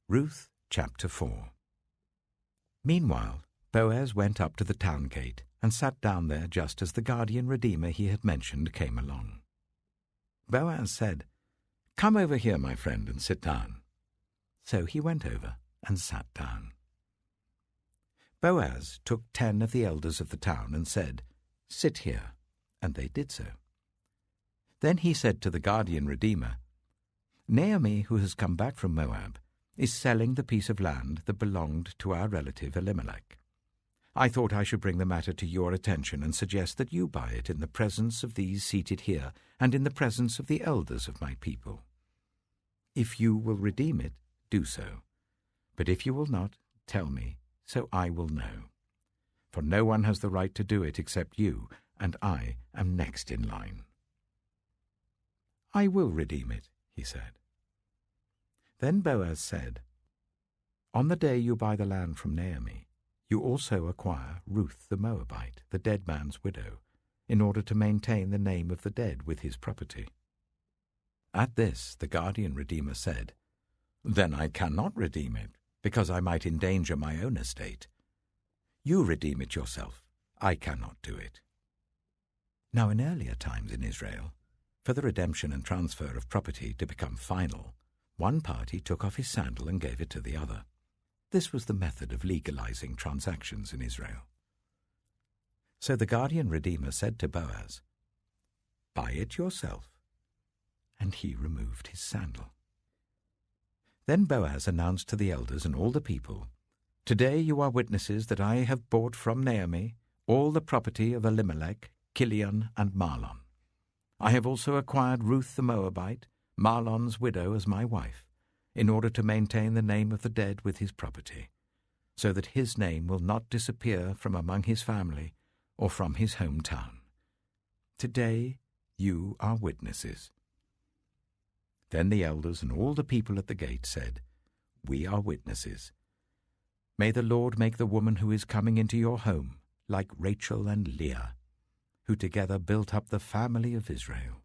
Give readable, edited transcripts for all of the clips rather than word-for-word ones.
Ruth chapter 4. Meanwhile, Boaz went up to the town gate and sat down there just as the guardian redeemer he had mentioned came along. Boaz said, "Come over here, my friend, and sit down." So he went over and sat down. Boaz took 10 of the elders of the town and said, "Sit here," and they did so. Then he said to the guardian redeemer, "Naomi, who has come back from Moab, is selling the piece of land that belonged to our relative Elimelech. I thought I should bring the matter to your attention and suggest that you buy it in the presence of these seated here and in the presence of the elders of my people. If you will redeem it, do so. But if you will not, tell me, so I will know. For no one has the right to do it except you, and I am next in line." "I will redeem it," he said. Then Boaz said, "On the day you buy the land from Naomi, you also acquire Ruth the Moabite, the dead man's widow, in order to maintain the name of the dead with his property." At this the guardian redeemer said, "Then I cannot redeem it, because I might endanger my own estate. You redeem it yourself. I cannot do it." Now in earlier times in Israel, for the redemption and transfer of property to become final, one party took off his sandal and gave it to the other. This was the method of legalizing transactions in Israel. So the guardian redeemer said to Boaz, "Buy it yourself." And he removed his sandal. Then Boaz announced to the elders and all the people, "Today you are witnesses that I have bought from Naomi all the property of Elimelech, Kilion, and Mahlon. I have also acquired Ruth the Moabite, Mahlon's widow, as my wife, in order to maintain the name of the dead with his property, so that his name will not disappear from among his family or from his hometown. Today you are witnesses." Then the elders and all the people at the gate said, "We are witnesses. May the Lord make the woman who is coming into your home like Rachel and Leah, who together built up the family of Israel.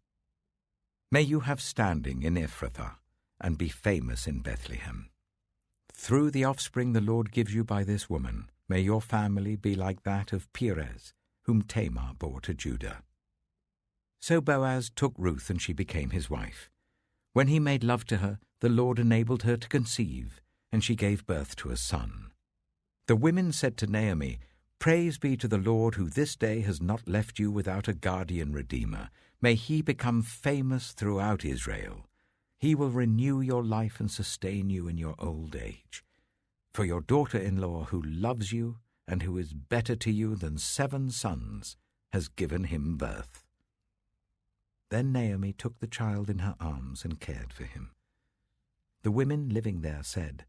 May you have standing in Ephrathah and be famous in Bethlehem. Through the offspring the Lord gives you by this woman, may your family be like that of Perez, whom Tamar bore to Judah." So Boaz took Ruth, and she became his wife. When he made love to her, the Lord enabled her to conceive, and she gave birth to a son. The women said to Naomi, "Praise be to the Lord, who this day has not left you without a guardian redeemer. May he become famous throughout Israel. He will renew your life and sustain you in your old age. For your daughter-in-law, who loves you and who is better to you than 7 sons, has given him birth." Then Naomi took the child in her arms and cared for him. The women living there said,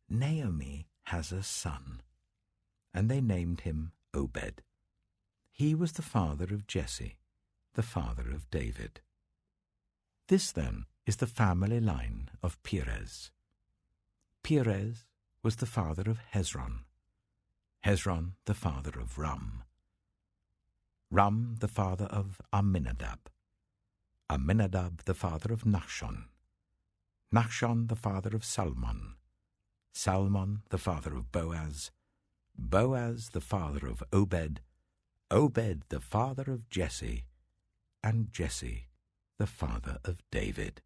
"Naomi has a son." And they named him Obed. He was the father of Jesse, the father of David. This, then, is the family line of Perez. Perez was the father of Hezron, Hezron the father of Ram, Ram the father of Amminadab, Amminadab the father of Nachshon, Nachshon the father of Salmon, Salmon the father of Boaz, Boaz the father of Obed, Obed the father of Jesse, and Jesse the father of David.